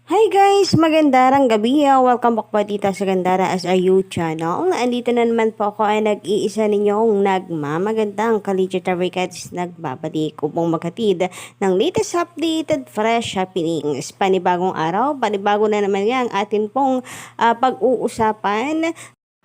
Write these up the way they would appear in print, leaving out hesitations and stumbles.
Hi guys! Magandang gabi. Welcome back po dito sa Gandara as a You channel. Andito na naman po ako ay nag-iisa ninyong nagmamagandang Kalijita Rickets nagbabalik upang maghatid ng latest updated fresh happenings. Panibagong araw, panibago na naman yan atin pong pag-uusapan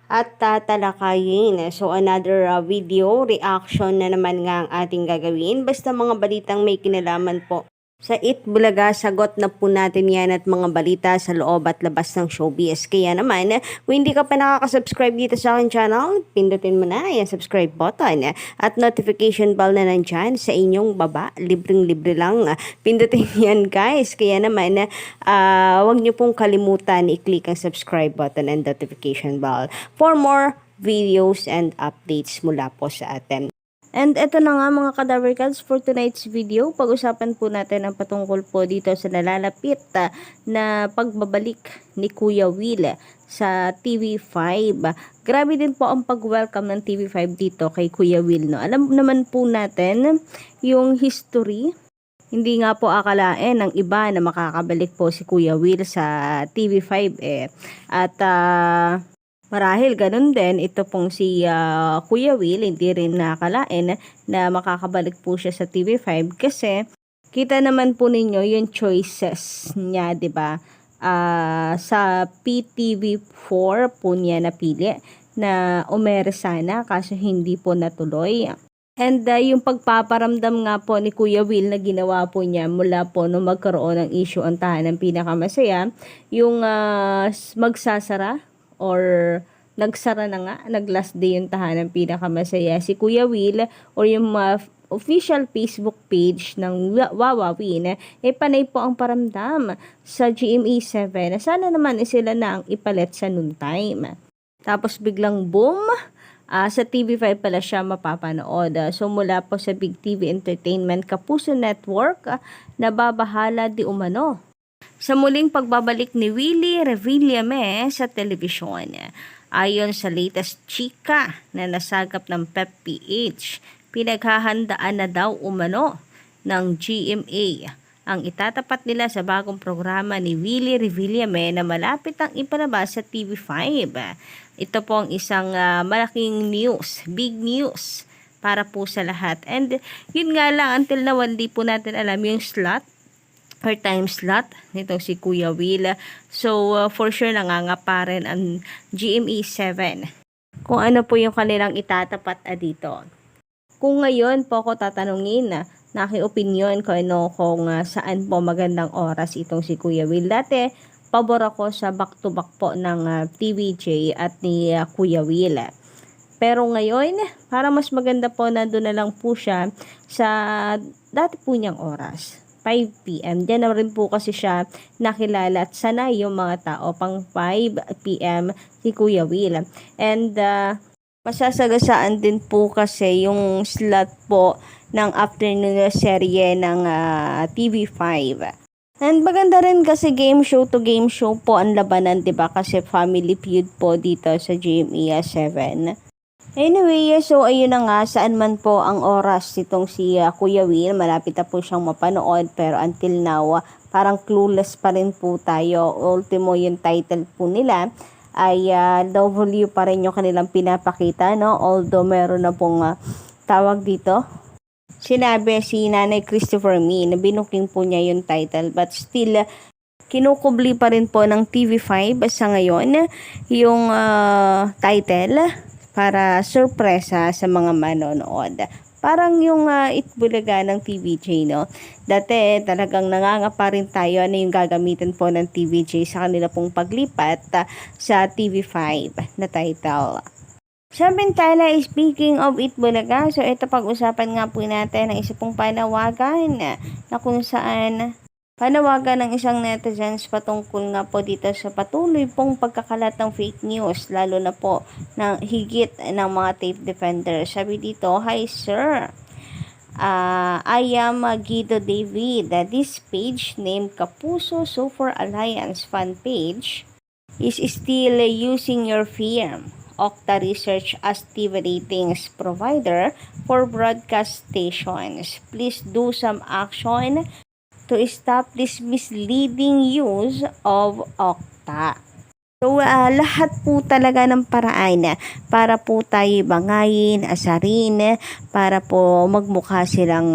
at tatalakayin. So another video reaction na naman nga ang ating gagawin. Basta mga balitang may kinalaman po sa Bulaga, sagot na po natin yan at mga balita sa loob at labas ng showbiz. Kaya naman, kung hindi ka pa nakaka-subscribe dito sa aking channel, pindutin mo na yung subscribe button at notification bell na nandyan sa inyong baba. Libreng-libre lang. Pindutin yan guys. Kaya naman, huwag nyo pong kalimutan i-click ang subscribe button and notification bell for more videos and updates mula po sa atin. And eto na nga mga Kadavercals for tonight's video. Pag-usapan po natin ang patungkol po dito sa nalalapit na pagbabalik ni Kuya Will sa TV5. Grabe din po ang pag-welcome ng TV5 dito kay Kuya Will. No? Alam naman po natin yung history. Hindi nga po akalain ng iba na makakabalik po si Kuya Will sa TV5 At marahil ganun din, ito pong si Kuya Will, hindi rin nakalain na makakabalik po siya sa TV5 kasi kita naman po ninyo yung choices niya, 'di ba? Sa PTV4 po niya napili na umere sana kaso hindi po natuloy. And yung pagpaparamdam nga po ni Kuya Will na ginawa po niya mula po nung magkaroon ng issue ang tahanan pinakamasaya, yung magsasara or nagsara na nga, nag-last day yung tahanan pinakamasaya si Kuya Will or yung official Facebook page ng Wawawin, panay po ang paramdam sa GMA7 na sana naman sila na ang ipalit sa noon time. Tapos biglang boom, sa TV5 pala siya mapapanood. So mula po sa Big TV Entertainment Kapuso Network, nababahala di umano sa muling pagbabalik ni Willie Revillame sa telebisyon. Ayon sa latest chika na nasagap ng PEP-PH, pinaghahandaan na daw umano ng GMA ang itatapat nila sa bagong programa ni Willie Revillame na malapit ang ipalabas sa TV5. Ito po ang isang malaking news, big news para po sa lahat. And yun nga lang, until now, hindi po natin alam yung slot or time slot nito si Kuya Will. So, for sure nangangapa rin ang GMA7 kung ano po yung kanilang itatapat dito. Kung ngayon po ako tatanungin na naki-opinion ko kung saan po magandang oras itong si Kuya Will. Dati, pabor ako sa back-to-back po ng TVJ at ni Kuya Will. Pero ngayon, para mas maganda po, nandun na lang po siya sa dati po niyang oras. 5 p.m. Diyan na rin po kasi siya nakilala at sanay yung mga tao pang 5 p.m. si Kuya Will. And masasagasaan din po kasi yung slot po ng afternoon na serye ng TV5. And maganda rin kasi game show to game show po ang labanan, 'di ba? Kasi family feud po dito sa GMA7. Anyway, so ayun na nga, saan man po ang oras nitong si Kuya Will, malapit na po siyang mapanood, pero until now, parang clueless pa rin po tayo. Ultimo yung title po nila ay W pa rin yung kanilang pinapakita, no? Although meron na pong tawag dito. Sinabi si Nanay Christopher Me na binuking po niya yung title, but still, kinukubli pa rin po ng TV5 sa ngayon yung title para sorpresa sa mga manonood. Parang yung Itbulaga ng TVJ, no? Dati talagang nangangapa rin tayo na yung gagamitin po ng TVJ sa kanila pong paglipat sa TV5 na title. Samantala, speaking of Itbulaga, so ito pag-usapan nga po natin ang isa pong panawagan na kung saan panawagan ng isang netizens patungkol nga po dito sa patuloy pong pagkakalat ng fake news, lalo na po ng higit ng mga tape defenders. Sabi dito, "Hi sir, I am Guido David. This page named Kapuso So For Alliance fan page is still using your firm, Okta Research, as TV ratings provider for broadcast stations. Please do some action to stop this misleading use of Okta. So, lahat po talaga ng paraan para po tayo bangayin, asarin, para po magmukha silang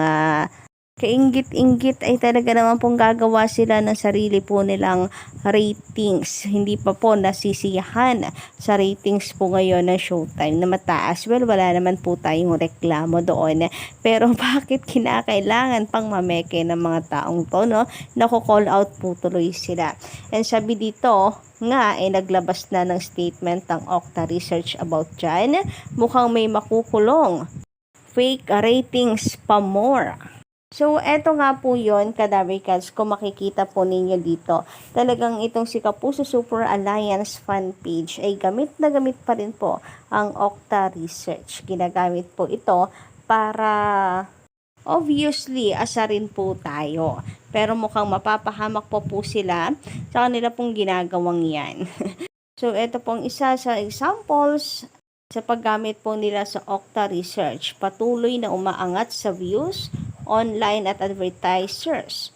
kainggit-inggit ay talaga naman pong gagawa sila ng sarili po nilang ratings. Hindi pa po nasisiyahan sa ratings po ngayon ng Showtime na mataas. Well, wala naman po tayong reklamo doon. Pero bakit kinakailangan pang mameke ng mga taong to, no? Nako-call out po tuloy sila. And sabi dito, nga naglabas na ng statement ang Okta Research about dyan. Mukhang may makukulong. Fake ratings pa more. So, eto nga po yun, Kadavercats, kung makikita po ninyo dito, talagang itong si Kapuso Super Alliance fan page ay gamit na gamit pa rin po ang Okta Research. Ginagamit po ito para obviously asarin po tayo. Pero mukhang mapapahamak po sila sa kanila pong ginagawang yan. So, ito pong isa sa examples sa paggamit po nila sa Okta Research. Patuloy na umaangat sa views online at advertisers.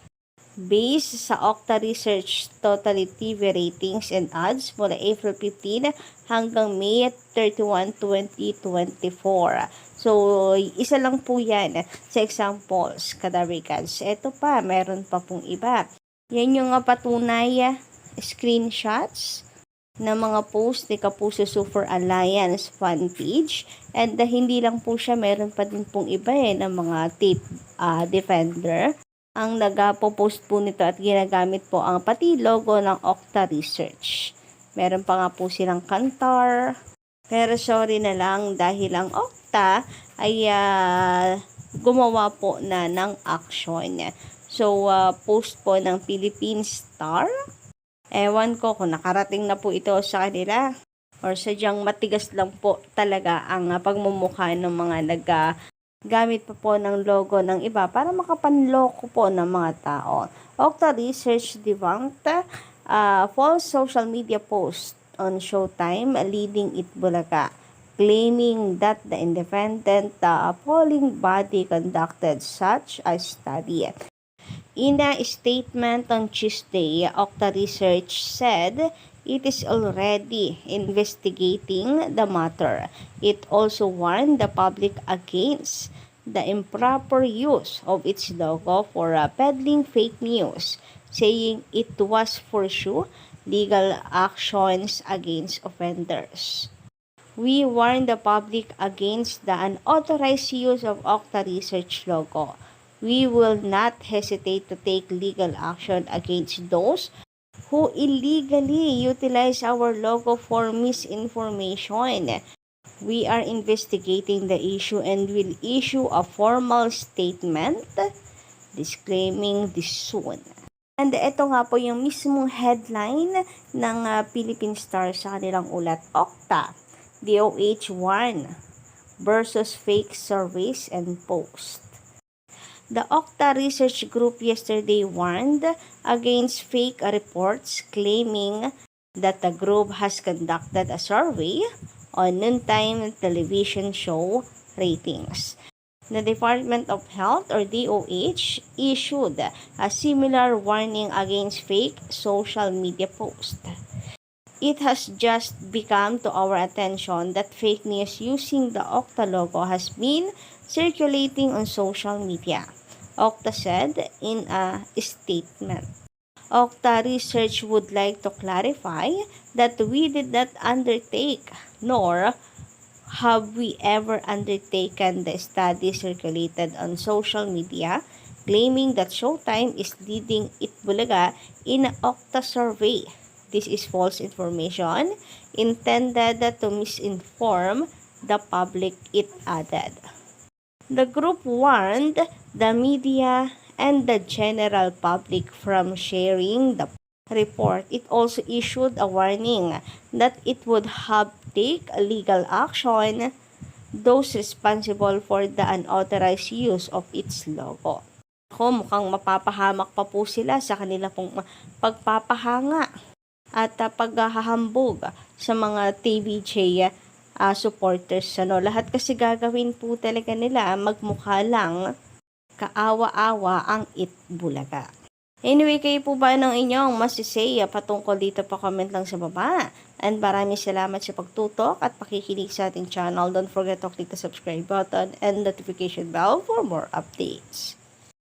Based sa Okta Research Total TV ratings and ads mula April 15 hanggang May 31, 2024. So, isa lang po yan sa examples, Kadavercats. Ito pa, meron pa pong iba. Yan yung patunay screenshots ng mga post ni Kapuso Super Alliance fan page. And hindi lang po siya, meron pa din pong iba ng mga tape defender ang nagpo-post po nito at ginagamit po ang pati logo ng Okta Research. Meron pa nga po silang Kantar. Pero sorry na lang dahil ang Okta ay gumawa po na ng action. So, post po ng Philippine Star. Ewan ko kung nakarating na po ito sa kanila or sadyang matigas lang po talaga ang pagmumukha ng mga gamit pa po ng logo ng iba para makapanloko po ng mga tao. Okta Research debunked false social media post on Showtime leading it Bulaga, claiming that the independent polling body conducted such a study. In a statement on Tuesday, Okta Research said it is already investigating the matter. It also warned the public against the improper use of its logo for peddling fake news, saying it was for sure legal actions against offenders. We warn the public against the unauthorized use of Okta Research logo. We will not hesitate to take legal action against those who illegally utilize our logo for misinformation. We are investigating the issue and will issue a formal statement disclaiming this soon. And ito nga po yung mismong headline ng Philippine Star sa kanilang ulat. Okta, DOH 1 versus fake surveys and posts. The Okta Research Group yesterday warned against fake reports claiming that the group has conducted a survey on noontime television show ratings. The Department of Health or DOH issued a similar warning against fake social media posts. It has just become to our attention that fake news using the Okta logo has been circulating on social media, Okta said in a statement. Okta Research would like to clarify that we did not undertake, nor have we ever undertaken the study circulated on social media claiming that Showtime is leading Itbulaga in an Okta survey. This is false information intended to misinform the public, it added. The group warned the media and the general public from sharing the report. It also issued a warning that it would have take legal action those responsible for the unauthorized use of its logo. Mukhang mapapahamak pa po sila sa kanila pong pagpapahanga at paghahambog sa mga TVJ supporters. Lahat kasi gagawin po talaga nila magmukha lang kaawa-awa ang Itbulaga. Anyway, kayo po ba ng inyong masisay patungkol dito, pa-comment lang sa baba. And maraming salamat sa pagtutok at pakikinig sa ating channel. Don't forget to click the subscribe button and notification bell for more updates.